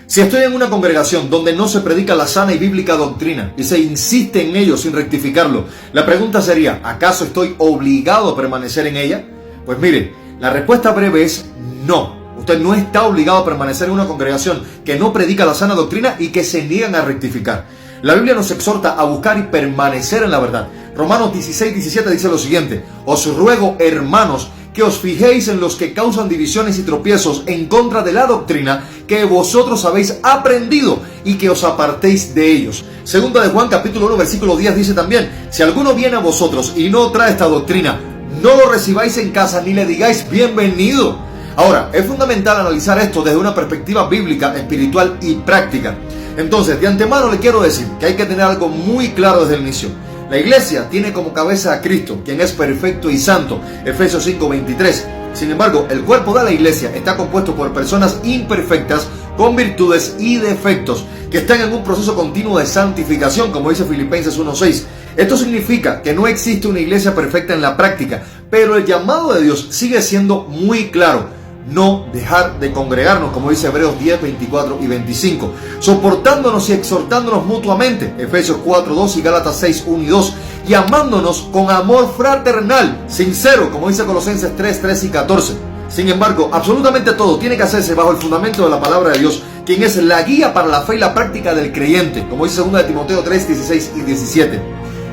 Si estoy en una congregación donde no se predica la sana y bíblica doctrina y se insiste en ello sin rectificarlo, la pregunta sería, ¿acaso estoy obligado a permanecer en ella? Pues mire, la respuesta breve es no. Usted no está obligado a permanecer en una congregación que no predica la sana doctrina y que se niegan a rectificar. La Biblia nos exhorta a buscar y permanecer en la verdad. Romanos 16:17 dice lo siguiente: os ruego, hermanos, que os fijéis en los que causan divisiones y tropiezos en contra de la doctrina que vosotros habéis aprendido y que os apartéis de ellos. Segunda de Juan capítulo 1 versículo 10 dice también: si alguno viene a vosotros y no trae esta doctrina, no lo recibáis en casa ni le digáis bienvenido. Ahora, es fundamental analizar esto desde una perspectiva bíblica, espiritual y práctica. Entonces, de antemano le quiero decir que hay que tener algo muy claro desde el inicio. La iglesia tiene como cabeza a Cristo, quien es perfecto y santo, Efesios 5:23. Sin embargo, el cuerpo de la iglesia está compuesto por personas imperfectas, con virtudes y defectos, que están en un proceso continuo de santificación, como dice Filipenses 1:6. Esto significa que no existe una iglesia perfecta en la práctica, pero el llamado de Dios sigue siendo muy claro: no dejar de congregarnos, como dice Hebreos 10, 24 y 25, soportándonos y exhortándonos mutuamente, Efesios 4:2 y Gálatas 6, 1 y 2, y amándonos con amor fraternal, sincero, como dice Colosenses 3, 3 y 14. Sin embargo, absolutamente todo tiene que hacerse bajo el fundamento de la palabra de Dios, quien es la guía para la fe y la práctica del creyente, como dice 2 de Timoteo 3, 16 y 17.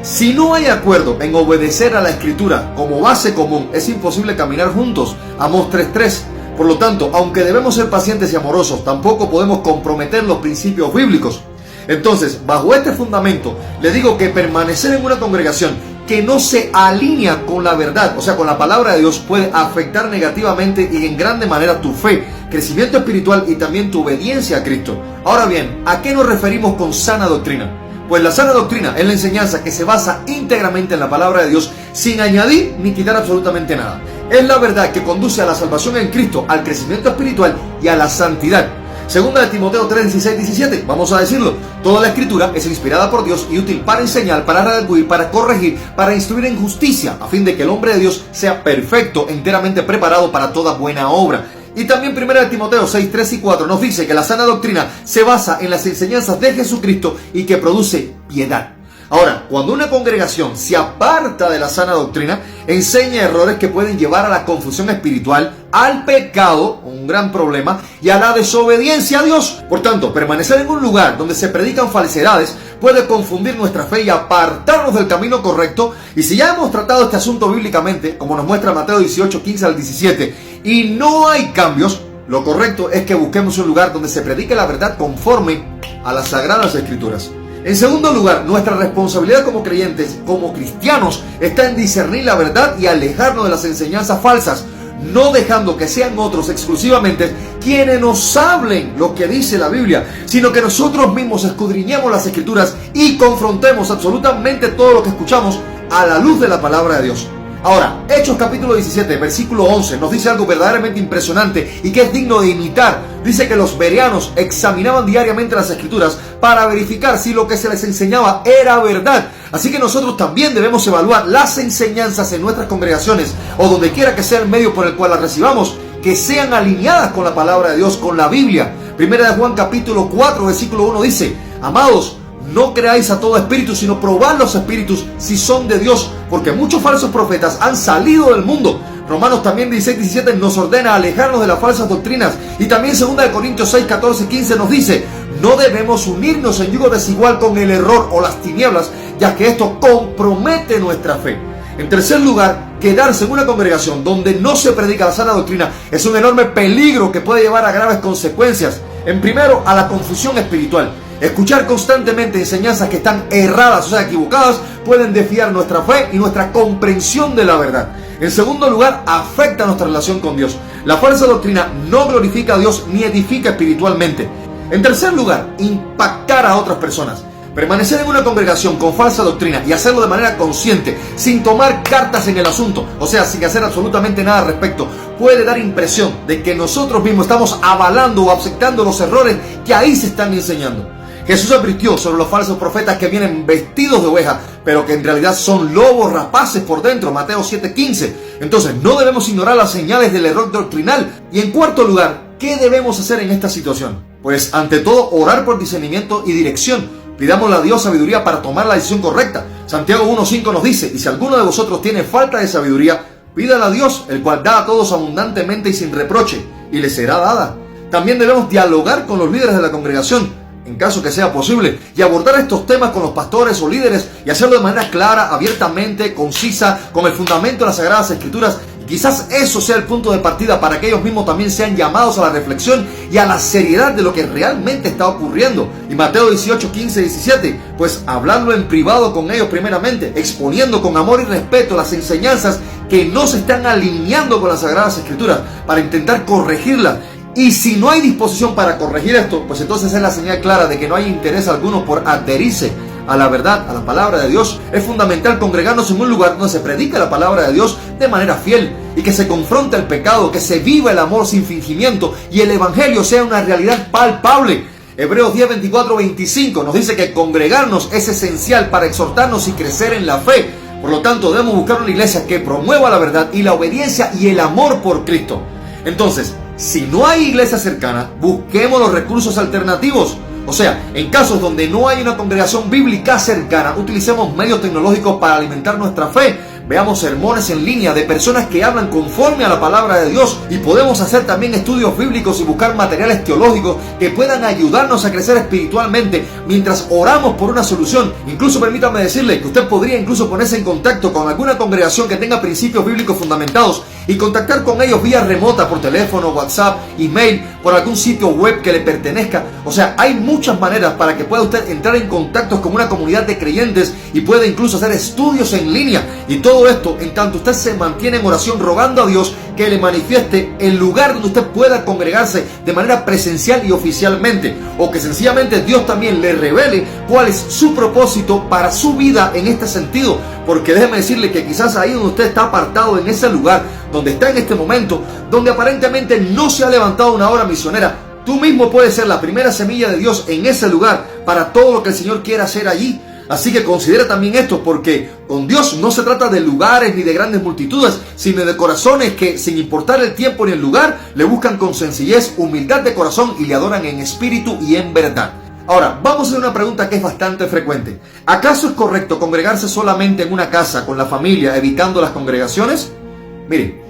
Si no hay acuerdo en obedecer a la Escritura como base común, es imposible caminar juntos, Amós 3:3. Por lo tanto, aunque debemos ser pacientes y amorosos, tampoco podemos comprometer los principios bíblicos. Entonces, bajo este fundamento, le digo que permanecer en una congregación que no se alinea con la verdad, o sea, con la palabra de Dios, puede afectar negativamente y en grande manera tu fe, crecimiento espiritual y también tu obediencia a Cristo. Ahora bien, ¿a qué nos referimos con sana doctrina? Pues la sana doctrina es la enseñanza que se basa íntegramente en la palabra de Dios, sin añadir ni quitar absolutamente nada. Es la verdad que conduce a la salvación en Cristo, al crecimiento espiritual y a la santidad. Segunda de Timoteo 3, 16, 17, vamos a decirlo: toda la Escritura es inspirada por Dios y útil para enseñar, para redarguir, para corregir, para instruir en justicia, a fin de que el hombre de Dios sea perfecto, enteramente preparado para toda buena obra. Y también 1 de Timoteo 6, 3 y 4 nos dice que la sana doctrina se basa en las enseñanzas de Jesucristo y que produce piedad. Ahora, cuando una congregación se aparta de la sana doctrina, enseña errores que pueden llevar a la confusión espiritual, al pecado, un gran problema, y a la desobediencia a Dios. Por tanto, permanecer en un lugar donde se predican falsedades puede confundir nuestra fe y apartarnos del camino correcto. Y si ya hemos tratado este asunto bíblicamente, como nos muestra Mateo 18, 15 al 17, y no hay cambios, lo correcto es que busquemos un lugar donde se predique la verdad conforme a las Sagradas Escrituras. En segundo lugar, nuestra responsabilidad como creyentes, como cristianos, está en discernir la verdad y alejarnos de las enseñanzas falsas, no dejando que sean otros exclusivamente quienes nos hablen lo que dice la Biblia, sino que nosotros mismos escudriñemos las Escrituras y confrontemos absolutamente todo lo que escuchamos a la luz de la palabra de Dios. Ahora, Hechos capítulo 17, versículo 11, nos dice algo verdaderamente impresionante y que es digno de imitar. Dice que los bereanos examinaban diariamente las Escrituras para verificar si lo que se les enseñaba era verdad. Así que nosotros también debemos evaluar las enseñanzas en nuestras congregaciones o donde quiera que sea el medio por el cual las recibamos, que sean alineadas con la palabra de Dios, con la Biblia. Primera de Juan capítulo 4, versículo 1 dice: amados, no creáis a todo espíritu, sino probad los espíritus si son de Dios, porque muchos falsos profetas han salido del mundo. Romanos también 16, 17 nos ordena alejarnos de las falsas doctrinas. Y también 2 Corintios 6, 14, 15 nos dice: no debemos unirnos en yugo desigual con el error o las tinieblas, ya que esto compromete nuestra fe. En tercer lugar, quedarse en una congregación donde no se predica la sana doctrina es un enorme peligro que puede llevar a graves consecuencias. En primero, a la confusión espiritual. Escuchar constantemente enseñanzas que están erradas, o sea, equivocadas, pueden desviar nuestra fe y nuestra comprensión de la verdad. En segundo lugar, afecta nuestra relación con Dios. La falsa doctrina no glorifica a Dios ni edifica espiritualmente. En tercer lugar, impactar a otras personas. Permanecer en una congregación con falsa doctrina y hacerlo de manera consciente, sin tomar cartas en el asunto, o sea, sin hacer absolutamente nada al respecto, puede dar impresión de que nosotros mismos estamos avalando o aceptando los errores que ahí se están enseñando. Jesús advirtió sobre los falsos profetas que vienen vestidos de oveja, pero que en realidad son lobos rapaces por dentro, Mateo 7:15. Entonces, no debemos ignorar las señales del error doctrinal. Y en cuarto lugar, ¿qué debemos hacer en esta situación? Pues ante todo, orar por discernimiento y dirección. Pidámosle a Dios sabiduría para tomar la decisión correcta. Santiago 1:5 nos dice, y si alguno de vosotros tiene falta de sabiduría, pídala a Dios, el cual da a todos abundantemente y sin reproche, y le será dada. También debemos dialogar con los líderes de la congregación, en caso que sea posible, y abordar estos temas con los pastores o líderes, y hacerlo de manera clara, abiertamente, concisa, con el fundamento de las Sagradas Escrituras. Quizás eso sea el punto de partida para que ellos mismos también sean llamados a la reflexión y a la seriedad de lo que realmente está ocurriendo. Y Mateo 18:15-17, pues hablarlo en privado con ellos primeramente, exponiendo con amor y respeto las enseñanzas que no se están alineando con las Sagradas Escrituras, para intentar corregirlas. Y si no hay disposición para corregir esto, pues entonces es la señal clara de que no hay interés alguno por adherirse a la verdad, a la palabra de Dios. Es fundamental congregarnos en un lugar donde se predica la palabra de Dios de manera fiel y que se confronte el pecado, que se viva el amor sin fingimiento y el evangelio sea una realidad palpable. Hebreos 10:24-25 nos dice que congregarnos es esencial para exhortarnos y crecer en la fe. Por lo tanto, debemos buscar una iglesia que promueva la verdad y la obediencia y el amor por Cristo. Entonces, si no hay iglesia cercana, busquemos los recursos alternativos. O sea, en casos donde no hay una congregación bíblica cercana, utilicemos medios tecnológicos para alimentar nuestra fe. Veamos sermones en línea de personas que hablan conforme a la palabra de Dios, y podemos hacer también estudios bíblicos y buscar materiales teológicos que puedan ayudarnos a crecer espiritualmente mientras oramos por una solución. Incluso permítame decirle que usted podría incluso ponerse en contacto con alguna congregación que tenga principios bíblicos fundamentados y contactar con ellos vía remota, por teléfono, WhatsApp, email, por algún sitio web que le pertenezca. O sea, hay muchas maneras para que pueda usted entrar en contactos con una comunidad de creyentes y puede incluso hacer estudios en línea. Y todo esto en tanto usted se mantiene en oración rogando a Dios que le manifieste el lugar donde usted pueda congregarse de manera presencial y oficialmente, o que sencillamente Dios también le revele cuál es su propósito para su vida en este sentido. Porque déjeme decirle que quizás ahí donde usted está apartado, en ese lugar donde está en este momento, donde aparentemente no se ha levantado una obra misionera, tú mismo puedes ser la primera semilla de Dios en ese lugar para todo lo que el Señor quiera hacer allí. Así que considera también esto, porque con Dios no se trata de lugares ni de grandes multitudes, sino de corazones que, sin importar el tiempo ni el lugar, le buscan con sencillez, humildad de corazón y le adoran en espíritu y en verdad. Ahora, vamos a hacer una pregunta que es bastante frecuente. ¿Acaso es correcto congregarse solamente en una casa con la familia, evitando las congregaciones? Mire,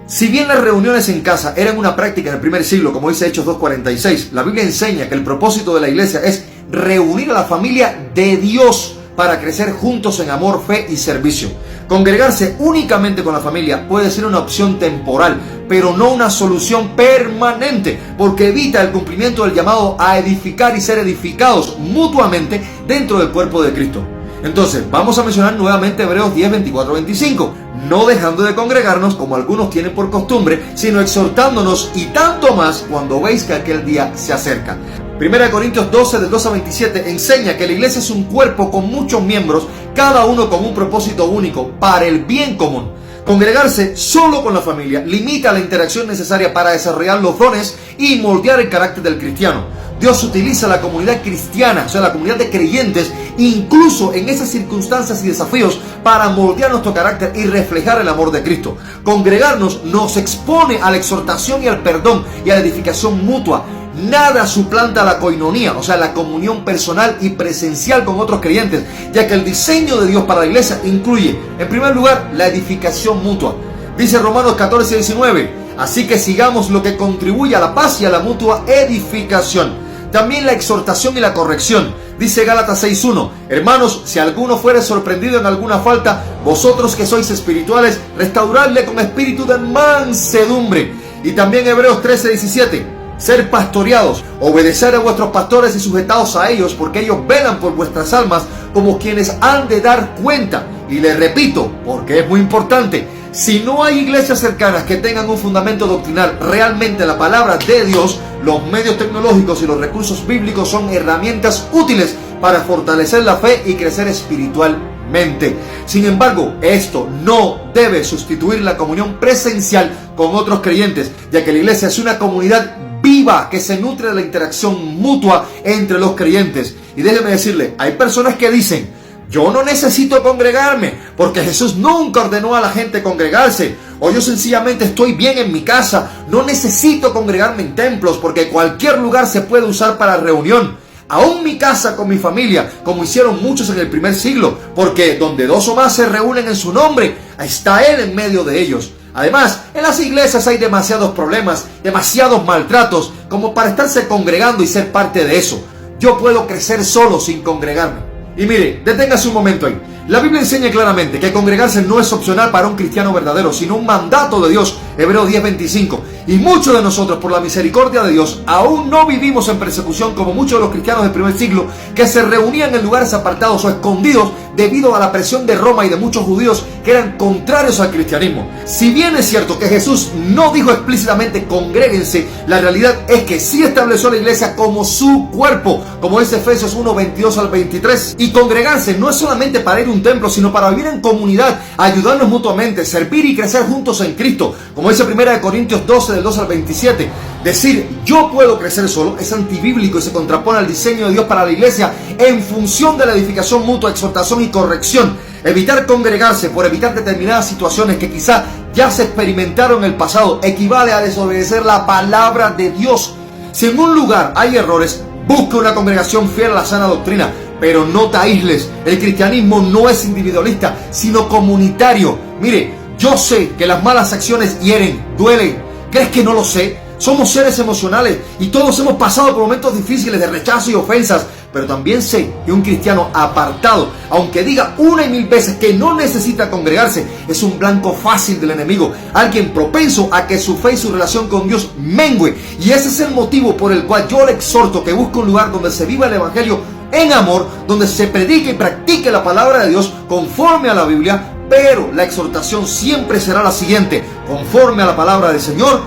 si bien las reuniones en casa eran una práctica en el primer siglo, como dice Hechos 2:46, la Biblia enseña que el propósito de la iglesia es reunir a la familia de Dios para crecer juntos en amor, fe y servicio. Congregarse únicamente con la familia puede ser una opción temporal, pero no una solución permanente, porque evita el cumplimiento del llamado a edificar y ser edificados mutuamente dentro del cuerpo de Cristo. Entonces, vamos a mencionar nuevamente Hebreos 10:24-25, no dejando de congregarnos como algunos tienen por costumbre, sino exhortándonos, y tanto más cuando veis que aquel día se acerca. 1 Corintios 12, del 2 al 27, enseña que la iglesia es un cuerpo con muchos miembros, cada uno con un propósito único, para el bien común. Congregarse solo con la familia limita la interacción necesaria para desarrollar los dones y moldear el carácter del cristiano. Dios utiliza la comunidad cristiana, o sea, la comunidad de creyentes, incluso en esas circunstancias y desafíos, para moldear nuestro carácter y reflejar el amor de Cristo. Congregarnos nos expone a la exhortación y al perdón y a la edificación mutua. Nada suplanta la coinonía, o sea, la comunión personal y presencial con otros creyentes, ya que el diseño de Dios para la iglesia incluye, en primer lugar, la edificación mutua. Dice Romanos 14:19, así que sigamos lo que contribuye a la paz y a la mutua edificación. También la exhortación y la corrección. Dice Gálatas 6:1, hermanos, si alguno fuere sorprendido en alguna falta, vosotros que sois espirituales, restauradle con espíritu de mansedumbre. Y también Hebreos 13:17, ser pastoreados, obedecer a vuestros pastores y sujetados a ellos, porque ellos velan por vuestras almas como quienes han de dar cuenta. Y les repito, porque es muy importante, si no hay iglesias cercanas que tengan un fundamento doctrinal realmente la palabra de Dios, los medios tecnológicos y los recursos bíblicos son herramientas útiles para fortalecer la fe y crecer espiritualmente. Sin embargo, esto no debe sustituir la comunión presencial con otros creyentes, ya que la iglesia es una comunidad viva que se nutre de la interacción mutua entre los creyentes. Y déjeme decirle, hay personas que dicen, yo no necesito congregarme porque Jesús nunca ordenó a la gente congregarse, O yo sencillamente estoy bien en mi casa, no necesito congregarme en templos porque cualquier lugar se puede usar para reunión. Aún mi casa con mi familia, como hicieron muchos en el primer siglo, porque donde dos o más se reúnen en su nombre, está Él en medio de ellos. Además, en las iglesias hay demasiados problemas, demasiados maltratos, como para estarse congregando y ser parte de eso. Yo puedo crecer solo sin congregarme. Y mire, deténgase un momento ahí. La Biblia enseña claramente que congregarse no es opcional para un cristiano verdadero, sino un mandato de Dios, Hebreos 10:25. Y muchos de nosotros, por la misericordia de Dios, aún no vivimos en persecución como muchos de los cristianos del primer siglo, que se reunían en lugares apartados o escondidos debido a la presión de Roma y de muchos judíos que eran contrarios al cristianismo. Si bien es cierto que Jesús no dijo explícitamente congréguense, la realidad es que sí estableció la iglesia como su cuerpo, como dice Efesios 1:22 al 23. Y congregarse no es solamente para ir a un templo, sino para vivir en comunidad, ayudarnos mutuamente, servir y crecer juntos en Cristo, como dice 1 Corintios 12 del 2 al 27. Decir yo puedo crecer solo es antibíblico y se contrapone al diseño de Dios para la iglesia en función de la edificación mutua, exhortación y corrección. Evitar congregarse por evitar determinadas situaciones que quizá ya se experimentaron en el pasado equivale a desobedecer la palabra de Dios. Si en un lugar hay errores, busca una congregación fiel a la sana doctrina, pero no te aísles. El cristianismo no es individualista, sino comunitario. Mire, yo sé que las malas acciones hieren, duelen. ¿Crees que no lo sé? Somos seres emocionales y todos hemos pasado por momentos difíciles de rechazo y ofensas, pero también sé que un cristiano apartado, aunque diga una y mil veces que no necesita congregarse, es un blanco fácil del enemigo, alguien propenso a que su fe y su relación con Dios mengüe. Y ese es el motivo por el cual yo le exhorto que busque un lugar donde se viva el evangelio en amor, donde se predique y practique la palabra de Dios conforme a la Biblia, pero la exhortación siempre será la siguiente: conforme a la palabra del Señor,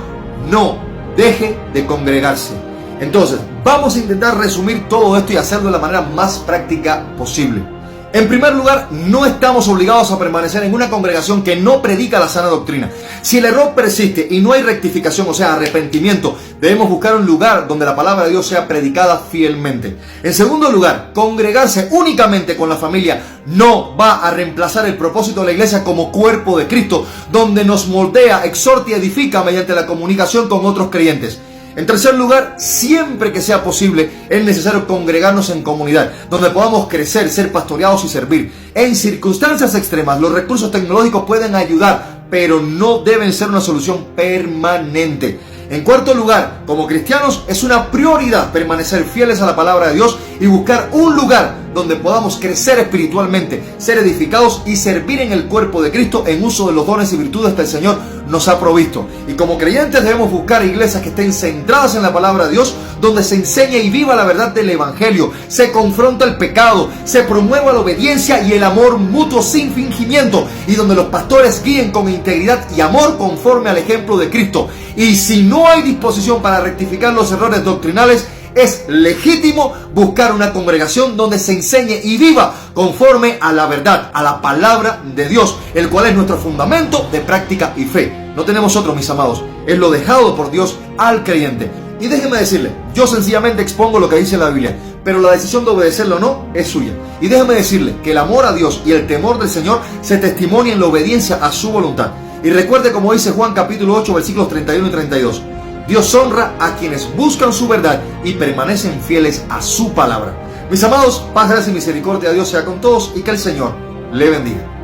no deje de congregarse. Entonces, vamos a intentar resumir todo esto y hacerlo de la manera más práctica posible. En primer lugar, no estamos obligados a permanecer en una congregación que no predica la sana doctrina. Si el error persiste y no hay rectificación, o sea, arrepentimiento, debemos buscar un lugar donde la palabra de Dios sea predicada fielmente. En segundo lugar, congregarse únicamente con la familia no va a reemplazar el propósito de la iglesia como cuerpo de Cristo, donde nos moldea, exhorta y edifica mediante la comunicación con otros creyentes. En tercer lugar, siempre que sea posible, es necesario congregarnos en comunidad, donde podamos crecer, ser pastoreados y servir. En circunstancias extremas, los recursos tecnológicos pueden ayudar, pero no deben ser una solución permanente. En cuarto lugar, como cristianos, es una prioridad permanecer fieles a la palabra de Dios y buscar un lugar donde podamos crecer espiritualmente, ser edificados y servir en el cuerpo de Cristo en uso de los dones y virtudes que el Señor nos ha provisto. Y como creyentes debemos buscar iglesias que estén centradas en la palabra de Dios, donde se enseñe y viva la verdad del evangelio, se confronta el pecado, se promueva la obediencia y el amor mutuo sin fingimiento, y donde los pastores guíen con integridad y amor conforme al ejemplo de Cristo. Y si no hay disposición para rectificar los errores doctrinales, es legítimo buscar una congregación donde se enseñe y viva conforme a la verdad, a la palabra de Dios, el cual es nuestro fundamento de práctica y fe. No tenemos otros, mis amados, es lo dejado por Dios al creyente. Y déjeme decirle, yo sencillamente expongo lo que dice la Biblia, pero la decisión de obedecerlo o no es suya. Y déjeme decirle que el amor a Dios y el temor del Señor se testimonia en la obediencia a su voluntad. Y recuerde como dice Juan capítulo 8 versículos 31 y 32. Dios honra a quienes buscan su verdad y permanecen fieles a su palabra. Mis amados, paz, gracia y misericordia de Dios sea con todos y que el Señor le bendiga.